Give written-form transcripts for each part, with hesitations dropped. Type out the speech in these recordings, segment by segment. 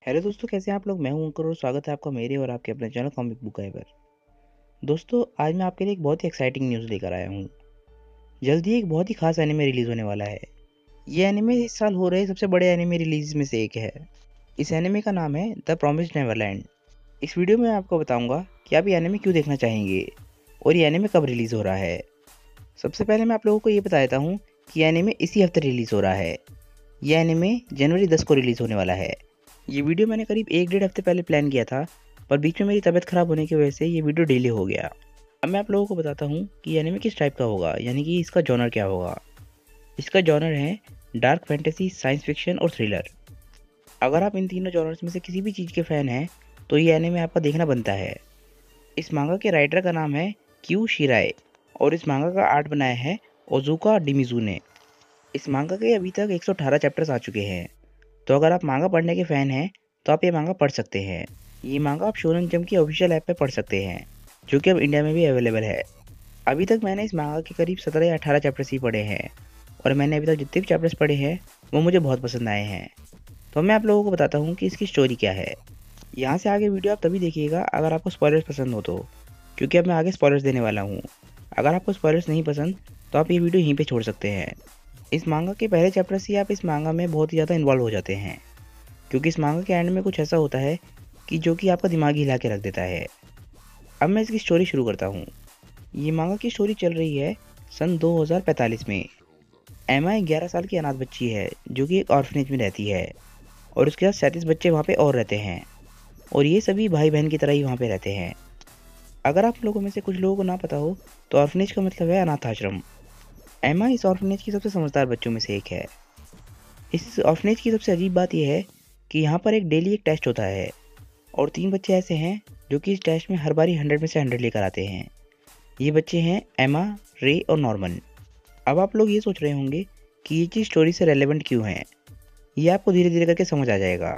Hello दोस्तों, कैसे हैं आप लोग। मैं हूं अंकुर और स्वागत है आपका मेरे और आपके अपने चैनल कॉमिक बुक गाय पर। दोस्तों, आज मैं आपके लिए एक बहुत ही एक्साइटिंग न्यूज़ लेकर आया हूं। जल्द ही एक बहुत ही खास एनिमे रिलीज़ होने वाला है। ये एनिमे इस साल हो रहे सबसे बड़े एनिमे रिलीज में से एक है। इस एनिमे का नाम है द प्रॉमिस्ड नेवरलैंड। इस वीडियो में मैं आपको बताऊंगा कि आप ये एनिमे क्यों देखना चाहेंगे और ये एनिमे कब रिलीज़ हो रहा है। सबसे पहले मैं आप लोगों को ये बता देता हूँ कि ये एनिमे इसी हफ्ते रिलीज़ हो रहा है। ये एनिमे जनवरी 10 को रिलीज़ होने वाला है। ये वीडियो मैंने करीब 1 डेढ़ हफ्ते पहले प्लान किया था, पर बीच में मेरी तबीयत ख़राब होने की वजह से ये वीडियो डिले हो गया। अब मैं आप लोगों को बताता हूँ कि ये एनिमे किस टाइप का होगा, यानी कि इसका जॉनर क्या होगा। इसका जॉनर है डार्क फैंटेसी, साइंस फिक्शन और थ्रिलर। अगर आप इन तीनों जॉनर्स में से किसी भी चीज़ के फ़ैन हैं तो ये एनिमे आपका देखना बनता है। इस मांगा के राइटर का नाम है क्यू शिराए और इस मांगा का आर्ट बनाया है ओजुका डिमिजू ने। इस मांगा के अभी तक 118 चैप्टर्स आ चुके हैं। तो अगर आप मांगा पढ़ने के फ़ैन हैं तो आप ये मांगा पढ़ सकते हैं। ये मांगा आप शोनन जंप की ऑफिशियल ऐप पे पढ़ सकते हैं, जो कि अब इंडिया में भी अवेलेबल है। अभी तक मैंने इस मांगा के करीब 17 या 18 चैप्टर्स ही पढ़े हैं और मैंने अभी तक जितने भी चैप्टर्स पढ़े हैं वो मुझे बहुत पसंद आए हैं। तो मैं आप लोगों को बताता हूँ कि इसकी स्टोरी क्या है। यहाँ से आगे वीडियो आप तभी देखिएगा अगर आपको स्पॉयलर्स पसंद हो तो, क्योंकि अब मैं आगे स्पॉयलर्स देने वाला हूँ। अगर आपको स्पॉयलर्स नहीं पसंद तो आप ये वीडियो यहीं पे छोड़ सकते हैं। इस मांगा के पहले चैप्टर से आप इस मांगा में बहुत ही ज़्यादा इन्वॉल्व हो जाते हैं, क्योंकि इस मांगा के एंड में कुछ ऐसा होता है कि जो कि आपका दिमाग ही हिला के रख देता है। अब मैं इसकी स्टोरी शुरू करता हूँ। ये मांगा की स्टोरी चल रही है सन 2045 में। एमा एक 11 साल की अनाथ बच्ची है जो कि एक ऑर्फनेज में रहती है और उसके साथ 37 बच्चे वहाँ पे और रहते हैं और ये सभी भाई बहन की तरह ही वहाँ पे रहते हैं। अगर आप लोगों में से कुछ लोगों को ना पता हो तो ऑर्फनेज का मतलब है अनाथ आश्रम। एमा इस ऑर्फनेज की सबसे समझदार बच्चों में से एक है। इस ऑर्फनेज की सबसे अजीब बात यह है कि यहाँ पर एक डेली एक टेस्ट होता है और 3 बच्चे ऐसे हैं जो कि इस टेस्ट में हर बारी 100 में से 100 लेकर आते हैं। ये बच्चे हैं एमा, रे और नॉर्मन। अब आप लोग ये सोच रहे होंगे कि ये चीज़ स्टोरी से रेलेवेंट क्यों है। ये आपको धीरे धीरे करके समझ आ जाएगा।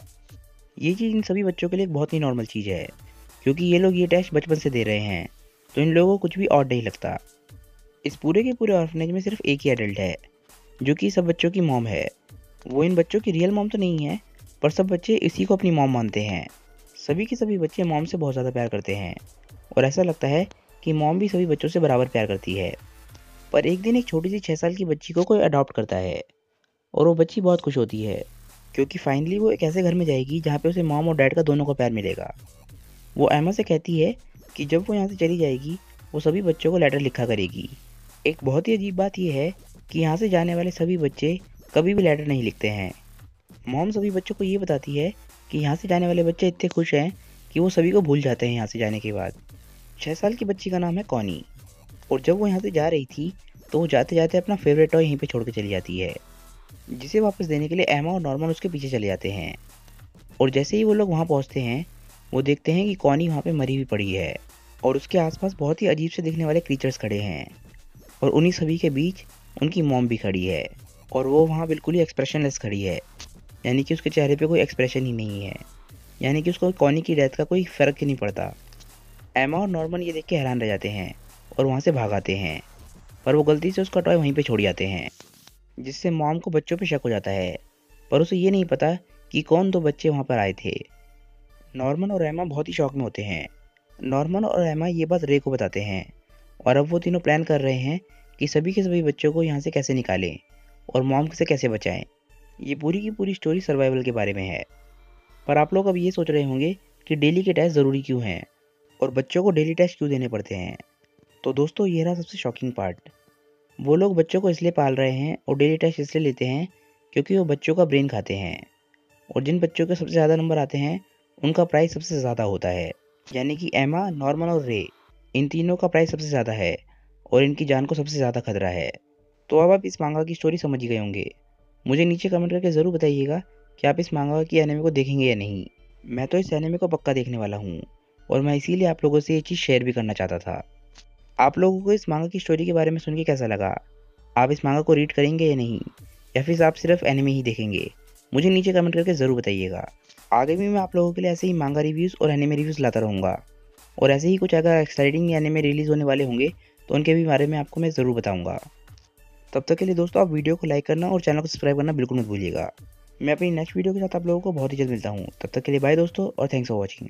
ये चीज़ इन सभी बच्चों के लिए एक बहुत ही नॉर्मल चीज़ है, क्योंकि ये लोग ये टेस्ट बचपन से दे रहे हैं, तो इन लोगों को कुछ भी ऑड नहीं लगता। इस पूरे के पूरे ऑर्फनेज में सिर्फ एक ही एडल्ट है, जो कि सब बच्चों की मॉम है। वो इन बच्चों की रियल मॉम तो नहीं है, पर सब बच्चे इसी को अपनी मॉम मानते हैं। सभी के सभी बच्चे मॉम से बहुत ज़्यादा प्यार करते हैं और ऐसा लगता है कि मॉम भी सभी बच्चों से बराबर प्यार करती है। पर एक दिन एक छोटी सी 6 साल की बच्ची को कोई अडॉप्ट करता है और वो बच्ची बहुत खुश होती है, क्योंकि फाइनली वो एक ऐसे घर में जाएगी जहाँ पे उसे मॉम और डैड का दोनों का प्यार मिलेगा। वो एमा से कहती है कि जब वो यहाँ से चली जाएगी वो सभी बच्चों को लेटर लिखा करेगी। एक बहुत ही अजीब बात यह है कि यहाँ से जाने वाले सभी बच्चे कभी भी लेटर नहीं लिखते हैं। मॉम सभी बच्चों को ये बताती है कि यहाँ से जाने वाले बच्चे इतने खुश हैं कि वो सभी को भूल जाते हैं यहाँ से जाने के बाद। 6 साल की बच्ची का नाम है कॉनी और जब वो यहाँ से जा रही थी तो वो जाते जाते अपना फेवरेट टॉय यहीं पे छोड़ के चली जाती है, जिसे वापस देने के लिए एमा और नॉर्मन उसके पीछे चले जाते हैं। और जैसे ही वो लोग वहाँ पहुँचते हैं वो देखते हैं कि कॉनी वहाँ पे मरी हुई पड़ी है और उसके आसपास बहुत ही अजीब से दिखने वाले क्रीचर्स खड़े हैं और उन्हीं सभी के बीच उनकी मॉम भी खड़ी है और वो वहाँ बिल्कुल ही एक्सप्रेशनलेस खड़ी है, यानी कि उसके चेहरे पे कोई एक्सप्रेशन ही नहीं है, यानी कि उसको कॉनी की डेथ का कोई फ़र्क ही नहीं पड़ता। एमा और नॉर्मन ये देख के हैरान रह जाते हैं और वहाँ से भाग आते हैं, पर वो गलती से उसका टॉय वहीं पे छोड़ जाते हैं, जिससे मॉम को बच्चों पे शक हो जाता है, पर उसे ये नहीं पता कि कौन 2 बच्चे वहाँ पर आए थे। नॉर्मन और एमा बहुत ही शॉक में होते हैं। नॉर्मन और एमा ये बात रे को बताते हैं और अब वो तीनों प्लान कर रहे हैं कि सभी के सभी बच्चों को यहाँ से कैसे निकालें और मॉम से कैसे बचाएं। ये पूरी की पूरी स्टोरी सर्वाइवल के बारे में है। पर आप लोग अब ये सोच रहे होंगे कि डेली के टेस्ट ज़रूरी क्यों हैं और बच्चों को डेली टेस्ट क्यों देने पड़ते हैं। तो दोस्तों, ये रहा सबसे शॉकिंग पार्ट। वो लोग बच्चों को इसलिए पाल रहे हैं और डेली टेस्ट इसलिए लेते हैं क्योंकि वो बच्चों का ब्रेन खाते हैं और जिन बच्चों के सबसे ज़्यादा नंबर आते हैं उनका प्राइस सबसे ज़्यादा होता है। यानी कि एमा, नॉर्मन और रे, इन तीनों का प्राइस सबसे ज़्यादा है और इनकी जान को सबसे ज़्यादा खतरा है। तो अब आप इस मांगा की स्टोरी समझ ही गए होंगे। मुझे नीचे कमेंट करके ज़रूर बताइएगा कि आप इस मांगा की एनिमे को देखेंगे या नहीं। मैं तो इस एनिमे को पक्का देखने वाला हूँ और मैं इसीलिए आप लोगों से ये चीज़ शेयर भी करना चाहता था। आप लोगों को इस मांगा की स्टोरी के बारे में सुन के कैसा लगा? आप इस मांगा को रीड करेंगे या नहीं, या फिर आप सिर्फ एनिमे ही देखेंगे? मुझे नीचे कमेंट करके ज़रूर बताइएगा। आगे भी मैं आप लोगों के लिए ऐसे ही मांगा रिव्यूज़ और एनिमे रिव्यूज़ लाता रहूँगा और ऐसे ही कुछ अगर एक्साइटिंग एनिमे रिलीज़ होने वाले होंगे तो उनके भी बारे में आपको मैं ज़रूर बताऊँगा। तब तक के लिए दोस्तों, आप वीडियो को लाइक करना और चैनल को सब्सक्राइब करना बिल्कुल मत भूलिएगा। मैं अपनी नेक्स्ट वीडियो के साथ आप लोगों को बहुत ही जल्द मिलता हूँ। तब तक के लिए बाय दोस्तों और थैंक्स फॉर वॉचिंग।